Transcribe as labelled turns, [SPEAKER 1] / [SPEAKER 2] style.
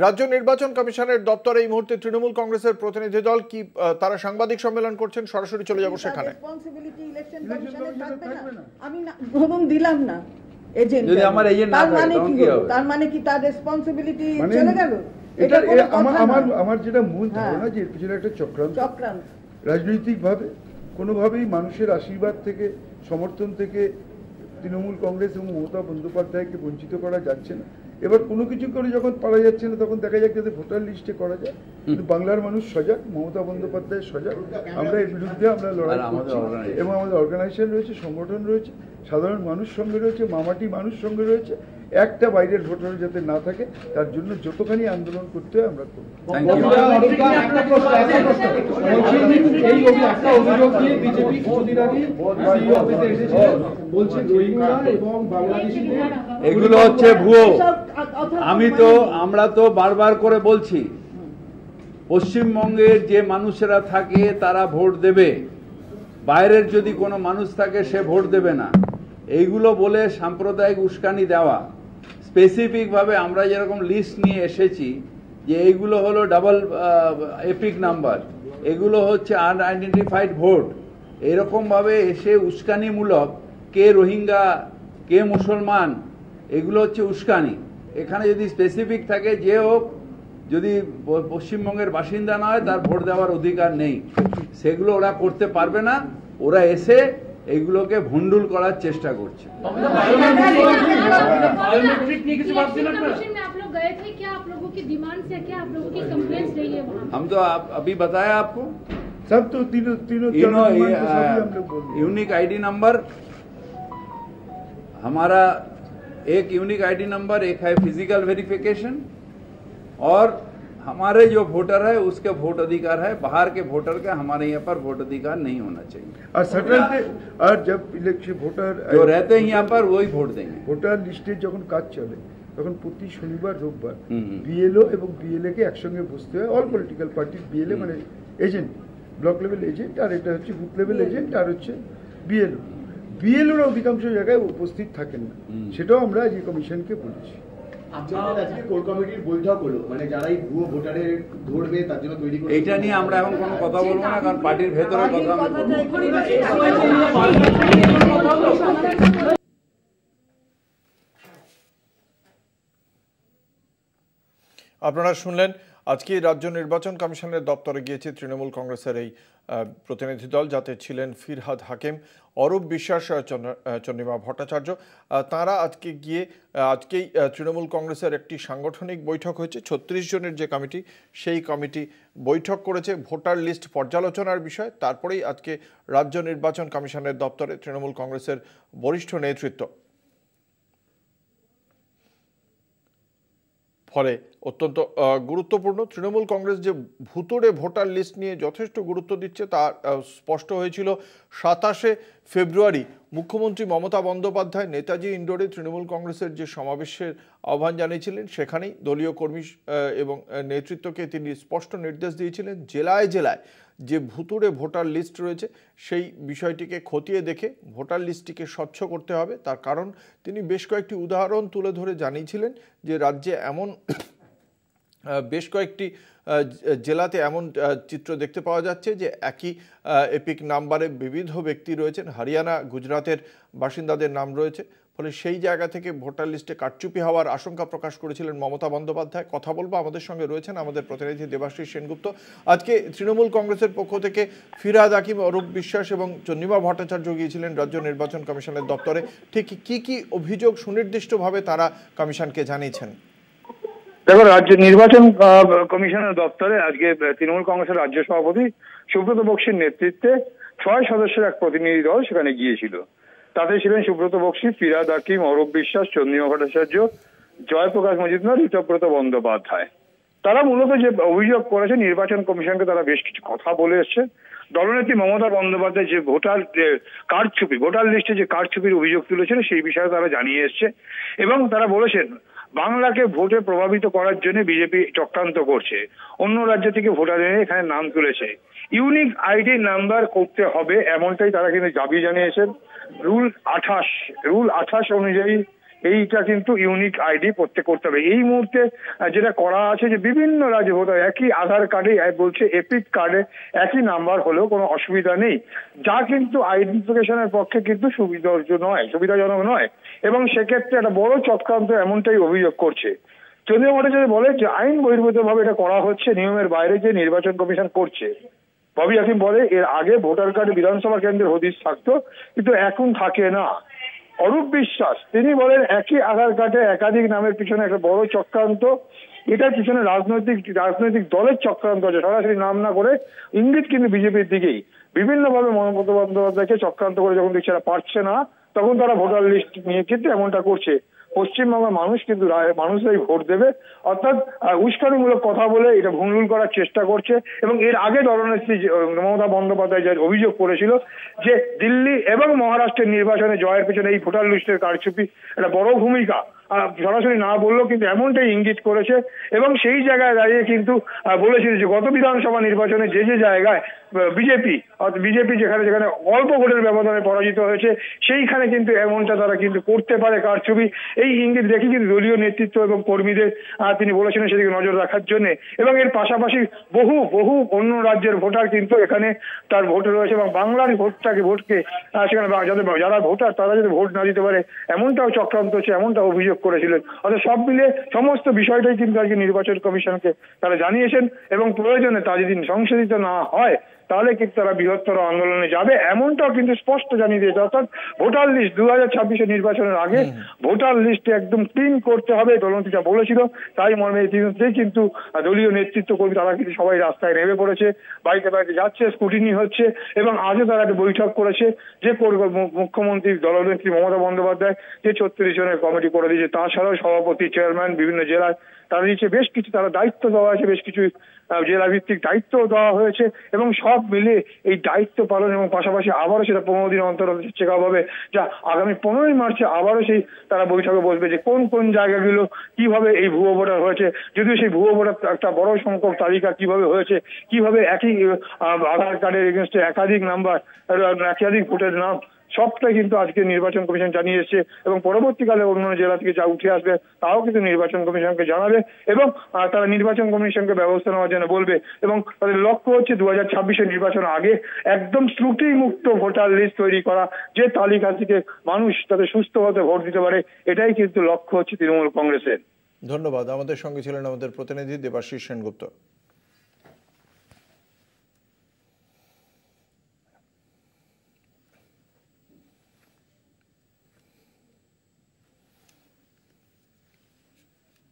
[SPEAKER 1] রাজ্য নির্বাচন কমিশনের দপ্তরে এই মুহূর্তে তৃণমূল কংগ্রেসের প্রতিনিধি দল কি তারা সাংবাদিক সম্মেলন করছেন, সরাসরি চলে যাব সেখানে।
[SPEAKER 2] রেসপন্সিবিলিটি ইলেকশন কমিশনের থাকবে না। আমি ধরুন দিলাম না এজেন্ট,
[SPEAKER 3] যদি আমার এজেন্ট না থাকে তখন কি হবে?
[SPEAKER 2] তার মানে কি তার রেসপন্সিবিলিটি চলে গেল?
[SPEAKER 4] এটা আমার যেটা মূল ধারণা যে এর পিছনে একটা চক্রান্ত, রাজনৈতিকভাবে কোনোভাবেই মানুষের আশীর্বাদ থেকে, সমর্থন থেকে তৃণমূল কংগ্রেস এবং মমতা বন্দ্যোপাধ্যায়কে বঞ্চিত করা যাচ্ছে না। এবার কোনো কিছু করে যখন পারা যাচ্ছে না তখন দেখা যাক যাতে ভোটার লিস্টে করা যায়। কিন্তু বাংলার মানুষ সজাগ, মমতা বন্দ্যোপাধ্যায় সজাগ, আমরা এর বিরুদ্ধে আমরা লড়াই করছি এবং আমাদের অর্গানাইজেশন রয়েছে, সংগঠন রয়েছে, সাধারণ মানুষ সঙ্গে রয়েছে, মামাটি মানুষ সঙ্গে রয়েছে। একটা বাইরের ভোটার যাতে না থাকে তার জন্য যতখানি আন্দোলন করতে হয় আমরা করব।
[SPEAKER 3] এগুলো হচ্ছে ভুয়ো। আমরা তো বারবার করে বলছি, পশ্চিমবঙ্গের যে মানুষেরা থাকে তারা ভোট দেবে, বাইরের যদি কোনো মানুষ থাকে সে ভোট দেবে না। এইগুলো বলে সাম্প্রদায়িক উস্কানি দেওয়া। স্পেসিফিকভাবে আমরা যেরকম লিস্ট নিয়ে এসেছি যে এইগুলো হলো ডাবল এপিক নাম্বার, এগুলো হচ্ছে আনআইডেন্টিফাইড ভোট, এরকমভাবে এসে উস্কানিমূলক কে রোহিঙ্গা কে মুসলমান, এগুলো হচ্ছে উস্কানি। এখানে যদি স্পেসিফিক থাকে যে হোক, যদি পশ্চিমবঙ্গের বাসিন্দা না হয় তার ভোট দেওয়ার অধিকার নেই, সেগুলো ওরা করতে পারবে না। ওরা এসে এইগুলোকে ভণ্ডুল করার চেষ্টা করছে। हम तो अभी बताया आपको,
[SPEAKER 4] सब तो तीनों
[SPEAKER 3] यूनिक आईडी नंबर, हमारा एक यूनिक आईडी नंबर, एक है फिजिकल वेरिफिकेशन, और हमारे जो वोटर है उसके वोट अधिकार है। बाहर के वोटर का हमारे यहाँ पर वोट अधिकार नहीं होना चाहिए।
[SPEAKER 4] और जब इलेक्शन वोटर
[SPEAKER 3] जो रहते हैं यहाँ पर वही वोट देंगे।
[SPEAKER 4] ভোটার লিস্টে যখন কাজ চলে তখন প্রতি শনিবার রোববার বিএলও এবং বিএলএ কে একসঙ্গে বসতে হয়। অল পলিটিক্যাল পার্টির বিএলএ মানে এজেন্ট, ব্লক লেভেল এজেন্ট, আর এটা হচ্ছে বুথ লেভেল এজেন্ট, আর হচ্ছে বিএলও। বিএলওরা অধিকাংশ জায়গায় উপস্থিত থাকেন না, সেটাও আমরা আজ এই কমিশনকে বলেছি।
[SPEAKER 3] এটা নিয়ে আমরা এখন কোনো কথা বলবো না, কারণ পার্টির ভেতরে কথা
[SPEAKER 1] আপনারা শুনলেন আজকে রাজ্য নির্বাচন কমিশনের দপ্তরে গিয়েছে তৃণমূল কংগ্রেসের এই প্রতিনিধি দল, যাতে ছিলেন ফিরহাদ হাকিম, অরূপ বিশ্বাস, চন্দ্রিমা ভট্টাচার্য। তারা আজকে গিয়ে আজকেই তৃণমূল কংগ্রেসের একটি সাংগঠনিক বৈঠক হয়েছে, 36 জনের যে কমিটি, সেই কমিটি বৈঠক করেছে ভোটার লিস্ট পর্যালোচনার বিষয়। তারপরেই আজকে রাজ্য নির্বাচন কমিশনের দপ্তরে তৃণমূল কংগ্রেসের বরিষ্ঠ নেতৃত্ব। ফলে অত্যন্ত গুরুত্বপূর্ণ, তৃণমূল কংগ্রেস যে ভুতুড়ে ভোটার লিস্ট নিয়ে যথেষ্ট গুরুত্ব দিচ্ছে তা স্পষ্ট হয়েছিল 27শে ফেব্রুয়ারি মুখ্যমন্ত্রী মমতা বন্দ্যোপাধ্যায় নেতাজি ইন্ডোরে তৃণমূল কংগ্রেসের যে সমাবেশের আহ্বান জানিয়েছিলেন, সেখানেই দলীয় কর্মী এবং নেতৃত্বকে তিনি স্পষ্ট নির্দেশ দিয়েছিলেন জেলায় জেলায় যে ভুতুড়ে ভোটার লিস্ট রয়েছে সেই বিষয়টিকে খতিয়ে দেখে ভোটার লিস্টটিকে স্বচ্ছ করতে হবে। তার কারণ তিনি বেশ কয়েকটি উদাহরণ তুলে ধরে জানিয়েছিলেন যে রাজ্যে এমন বেশ কয়েকটি জেলাতে এমন চিত্র দেখতে পাওয়া যাচ্ছে যে একই এপিক নাম্বারে বিবিধ ব্যক্তি রয়েছেন, হরিয়ানা গুজরাতের বাসিন্দাদের নাম রয়েছে। ফলে সেই জায়গা থেকে ভোটার লিস্টে কারচুপি হওয়ার আশঙ্কা প্রকাশ করেছিলেন মমতা বন্দ্যোপাধ্যায়। কথা বলবো, আমাদের সঙ্গে রয়েছেন আমাদের প্রতিনিধি দেবাশ্রী সেনগুপ্ত। আজকে তৃণমূল কংগ্রেসের পক্ষ থেকে ফিরহাদ হাকিম, অরূপ বিশ্বাস এবং চন্দ্রিমা ভট্টাচার্য গিয়েছিলেন রাজ্য নির্বাচন কমিশনের দপ্তরে। ঠিক কি কি অভিযোগ সুনির্দিষ্টভাবে তারা কমিশনকে জানিয়েছেন?
[SPEAKER 5] দেখো, রাজ্য নির্বাচন কমিশনের দপ্তরে আজকে তৃণমূল কংগ্রেসের রাজ্য সভাপতি সুব্রত বক্সির নেতৃত্বে 6 সদস্যের এক প্রতিনিধি দল সেখানে গিয়েছিল। তাতে ছিলেন সুব্রত বক্সি, ফিরহাদ হাকিম, অরূপ বিশ্বাস, চন্দ্রিমা ভট্টাচার্য, জয়প্রকাশ মজুমদার, ঋতব্রত বন্দ্যোপাধ্যায়। তারা মূলত যে অভিযোগ করেছে নির্বাচন কমিশনকে, তারা বেশ কিছু কথা বলে এসছে। দলনেত্রী মমতা বন্দ্যোপাধ্যায় যে ভোটার লিস্টে যে কারচুপির অভিযোগ তুলেছিল সেই বিষয়ে তারা জানিয়ে এসছে এবং তারা বলেছেন বাংলাকে ভোটে প্রভাবিত করার জন্য বিজেপি চক্রান্ত করছে, অন্য রাজ্য থেকে ভোটার এনে এখানে নাম তুলেছে, ইউনিক আইডি নাম্বার করতে হবে, এমনটাই তারা কিন্তু দাবি জানিয়েছেন। রুল 28 অনুযায়ী এইটা কিন্তু ইউনিক আইডি প্রত্যেক করতে হবে। এই মুহূর্তে যেটা করা আছে যে বিভিন্ন রাজ্যে ভোটার একই আধার কার্ডে বলছে এপিক কার্ডে একই নাম্বার হলেও কোনো অসুবিধা নেই, যা কিন্তু আইডেন্টিফিকেশনের পক্ষে কিন্তু সুবিধাজনক নয় এবং সেক্ষেত্রে একটা বড় চক্রান্ত এমনটাই অভিযোগ করছে। কেন্দ্রীয় ভট্টাচার্য বলে যে আইন বহির্ভূত ভাবে এটা করা হচ্ছে, নিয়মের বাইরে যে নির্বাচন কমিশন করছে। ববি হাকিম বলে এর আগে ভোটার কার্ডে বিধানসভা কেন্দ্রের হদিশ থাকতো, কিন্তু এখন থাকে না। অরূপ বিশ্বাস তিনি বলেন একই আধার কার্ডে একাধিক নামের পিছনে একটা বড় চক্রান্ত, এটার পিছনে রাজনৈতিক দলের চক্রান্ত আছে। সরাসরি নাম না করে ইঙ্গিত কিন্তু বিজেপির দিকেই বিভিন্নভাবে মমতা বন্দ্যোপাধ্যায়কে চক্রান্ত করে যখন দেখছে এরা পারছে না, তখন তারা ভোটার লিস্ট নিয়ে কিন্তু এমনটা করছে। পশ্চিমবাংলার মানুষ কিন্তু মানুষরাই ভোট দেবে, অর্থাৎ উস্কানিমূলক কথা বলে এটা ভুলভুল করার চেষ্টা করছে। এবং এর আগে দলনেত্রী মমতা বন্দ্যোপাধ্যায় যা অভিযোগ করেছিল যে দিল্লি এবং মহারাষ্ট্রের নির্বাচনে জয়ের পেছনে এই ভোটার লিস্টের কারচুপি একটা বড় ভূমিকা, সরাসরি না বললেও কিন্তু এমনটাই ইঙ্গিত করেছে। এবং সেই জায়গায় দাঁড়িয়ে কিন্তু বলেছিল যে গত বিধানসভা নির্বাচনে যে যে জায়গায় বিজেপি যেখানে যেখানে অল্প ভোটের ব্যবধানে পরাজিত হয়েছে সেইখানে কিন্তু এমনটা তারা কিন্তু করতে পারে কারচুপি। এই ইঙ্গিত দেখে কিন্তু দলীয় নেতৃত্ব এবং কর্মীদের তিনি বলেছিলেন সেদিকে নজর রাখার জন্য। এবং এর পাশাপাশি বহু অন্য রাজ্যের ভোটার কিন্তু এখানে তার ভোট রয়েছে এবং বাংলার ভোটকে সেখানে যারা ভোটার তারা যদি ভোট না দিতে পারে এমনটাও চক্রান্ত হচ্ছে, এমনটা অভিযোগ করেছিলেন। অর্থাৎ সব মিলে সমস্ত বিষয়টাই কিন্তু আজকে নির্বাচন কমিশনকে তারা জানিয়েছেন এবং প্রয়োজনে তা যদি সংশোধিত না হয় তাহলে কিন্তু তারা বৃহত্তর আন্দোলনে যাবে, এমনটাও কিন্তু স্পষ্ট জানিয়ে দিয়েছে। অর্থাৎ ভোটার লিস্ট 2026 নির্বাচনের আগে ভোটার লিস্ট একদম ক্লিন করতে হবে, দলনেত্রী যা বলেছিল তাই মর্মে ইতিমধ্যেই কিন্তু দলীয় নেতৃত্ব কর্মী তারা কিন্তু সবাই রাস্তায় নেমে পড়েছে, বাড়িতে বাড়িতে যাচ্ছে, স্কুটিনি হচ্ছে এবং আজও তারা একটা বৈঠক করেছে যে মুখ্যমন্ত্রী দলনেত্রী মমতা বন্দ্যোপাধ্যায় যে 36 জনের কমিটি করে দিয়েছে, তাছাড়াও সভাপতি, চেয়ারম্যান বিভিন্ন জেলায় তারা দিচ্ছে, বেশ কিছু তারা দায়িত্ব দেওয়া আছে, বেশ কিছু জেলা ভিত্তিক দায়িত্ব দেওয়া হয়েছে এবং সব মিলে এই দায়িত্ব পালন এবং পাশাপাশি আবারও সেটা 15 দিন অন্তর চেক আপ হবে, যা আগামী 15ই মার্চে আবারও সেই তারা বৈঠকে বসবে যে কোন কোন জায়গাগুলো কিভাবে এই ভুয়ো ভোটার হয়েছে, যদিও সেই ভুয়ো ভোটার একটা বড় সংখ্যক তালিকা কিভাবে হয়েছে, কিভাবে একই আধার কার্ডের এগেনস্টে একাধিক নাম্বার, একাধিক ভোটের নাম, সবটাই কিন্তু আজকে নির্বাচন কমিশন জানিয়ে এসেছে এবং পরবর্তীকালে অন্য জেলা থেকে যা উঠে আসবে তাও কিন্তু নির্বাচন কমিশনকে জানাবে এবং তারা নির্বাচন কমিশনকে ব্যবস্থা নেওয়ার জন্য বলবে। এবং তাদের লক্ষ্য হচ্ছে 2026 নির্বাচন আগে একদম ত্রুটি মুক্ত ভোটার লিস্ট তৈরি করা, যে তালিকা থেকে মানুষ তাদের সুস্থভাবে ভোট দিতে পারে, এটাই কিন্তু লক্ষ্য হচ্ছে তৃণমূল কংগ্রেসের।
[SPEAKER 1] ধন্যবাদ। আমাদের সঙ্গে ছিলেন আমাদের প্রতিনিধি দেবাশিস সেনগুপ্ত।